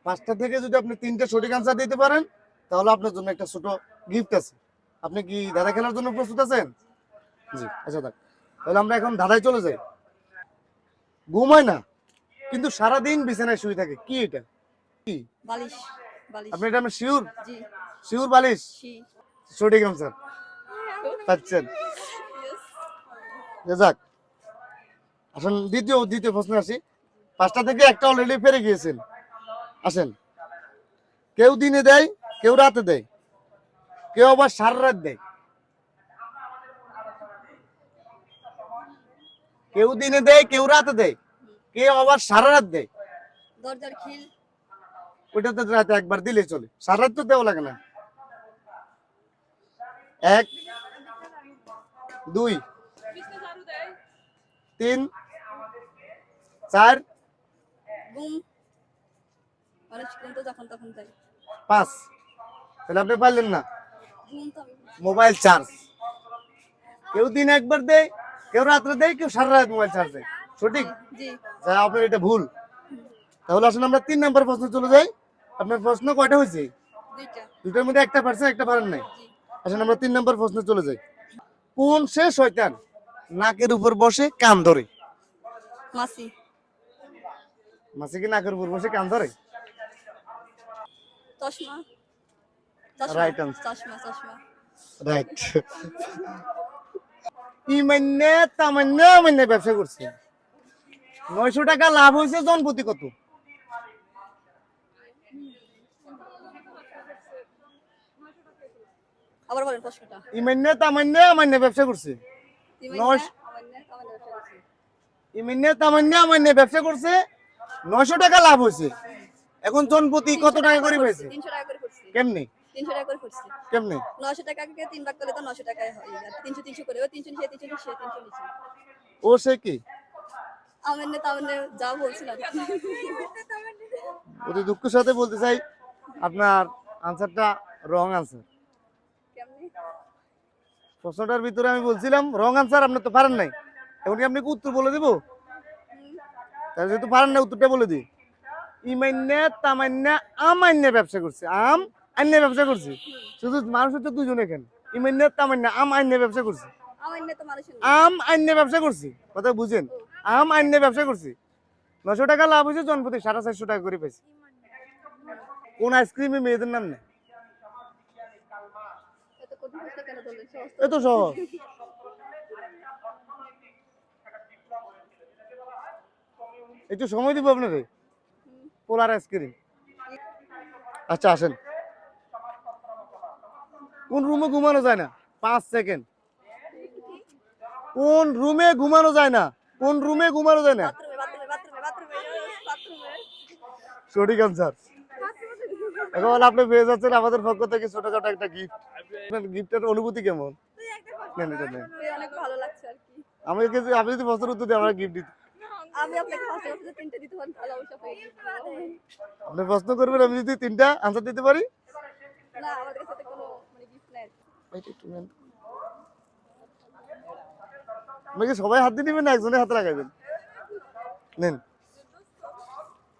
5টা থেকে যদি আপনি 3টে সঠিক আনসার দিতে পারেন তাহলে আপনার জন্য একটা ছোট গিফট আছে। আপনি কি ধাঁধা খেলার জন্য প্রস্তুত আছেন? জি, আচ্ছা থাক। তাহলে আমরা এখন ধাঁধায় চলে যাই। ঘুমায় না কিন্তু সারাদিন বিছানায় শুয়ে থাকে, কি এটা? কি বালিশ। বালিশ। আপনি এটা শিওর? জি। শিওর বালিশ? শি। সঠিক আনসার পাচ্ছেন। যাক, আসেন দ্বিতীয় প্রশ্ন আসি। 5টা থেকে একটা অলরেডি পেরে গিয়েছেন। আসেন, কেউ দিনে দেয়, কেউ রাতে দেয়, কেউ আবার সারা রাত দেয়। কেউ দিনে দেয়, কেউ রাতে দেয়, কেউ আবার সারা রাত দেয়। দরজার খিল। ওইটা তো রাতে একবার দিলে চলে, সারা রাত তো দেওয়া লাগে না। 1 2 3 4 ঘুম। মানুষ ঘুম তো যখন তখন যায়। 5। তাহলে আপনি পারলেন না। ঘুম তো আমি মোবাইল চার্জ। কেউ দিনে একবার দেয়, কেউ রাত্রে দেয়, কেউ সারা রাত মোবাইল চার্জ দেয়। সঠিক? জি। যা, আপনার এটা ভুল। তাহলে আসলে আমরা 3 নাম্বার প্রশ্ন চলে যাই। আপনার প্রশ্ন কয়টা হয়েছে? দুইটা। দুটার মধ্যে একটা পারছেন, একটা পারেন নাই। জি। আসলে আমরা 3 নাম্বার প্রশ্নে চলে যাই। কোন সে শয়তান নাকের উপর বসে কান ধরে? মাসি। মাসি কি নাকের উপর বসে কান ধরে? চশমা। চশমা। Right answer. চশমা। চশমা। রাইট। ইমান্নে তামান্নে মান্নে ব্যবসা করছে, 900 টাকা লাভ হয়েছে, জনপ্রতি কত? আবার বলেন প্রশ্নটা। ইমান্নে তামান্নে মান্নে ব্যবসা করছে, ইমান্নে তামান্নে মান্নে ব্যবসা করছে, 900 টাকা লাভ হয়েছে। এখন জনপ্রতি কত টাকা করে পেয়েছে? 300 টাকা করে করছি। কেমনে? 300 টাকা করে করছি। কেমনে? 900 টাকাকে 3 ভাগ করলে তো 900 টাকায় হয়। আর 300 300 করে। ও 300 নিচে 300 নিচে 300 নিচে। ও সে কি? আমেনে তামেনে যা বলছিলাম। অতি দুঃখের সাথে বলতে চাই, আপনার আনসারটা রং আনসার। কেমনে? প্রশ্নটার ভিতরে আমি বলছিলাম রং আনসার, আপনি তো পারেন নাই। এখন কি আপনাকে উত্তর বলে দিব? তাহলে যেহেতু পারেন না, উত্তরটা বলে দিই। ইমান্নে তামান্নে আমান্নে ব্যবসা করছে, আম আন্নে ব্যবসা করছে। শুধু মানুষ হচ্ছে দুজন এখানে। ইমান্নে তামান্নে আম আন্নে ব্যবসা করছে, আমেনে তো মানুষ না। আম আন্নে ব্যবসা করছি। কথা বুঝেন? আম আন্নে ব্যবসা করছি, 900 টাকা লাভ হয়েছে, জনপ্রতি 450 টাকা করে পেয়েছে। কোন আইসক্রিমে মেয়েদের নাম নেই? এত কঠিন প্রশ্ন কেন ধরলেন? সহজ তো। এত সহজ। একটু সময় দিব আপনাকে। Polar ice cream. আচ্ছা আসেন, কোন রুমে ঘুমানো যায় না? 5 সেকেন্ড। কোন রুমে ঘুমানো যায় না? কোন রুমে ঘুমানো যায় না? বাথরুমে বাথরুমে বাথরুমে বাথরুমে বাথরুমে। সঠিক আনসার। এখন আপনি পেয়ে যাচ্ছেন আমাদের পক্ষ থেকে ছোটখাটো একটা গিফট। গিফটের অনুভূতি কেমন? নেন এটা নেন। অনেক ভালো লাগছে আর কি। আপনি যদি প্রশ্নের উত্তর দিয়ে আমরা গিফট দিই। আমি আপনাকে ফার্স্টে বলতে 3টা দিতে পারেন তাহলে অবশ্যই পেয়ে যাবেন। আপনি প্রশ্ন করবেন, আমি যদি 3টা আনসার দিতে পারি। না আমাদের কাছে কোনো মানে গিফট নাই। আমাকে সবাই হাত দিয়ে দিবেন না, একজনের হাতে লাগাবেন। নেন,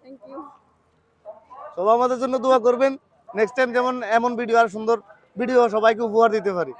থ্যাংক ইউ। সবাই আমাদের জন্য দোয়া করবেন। নেক্সট টাইম যেমন এমন ভিডিও আর সুন্দর ভিডিও সবাইকে উপহার দিতে পারি।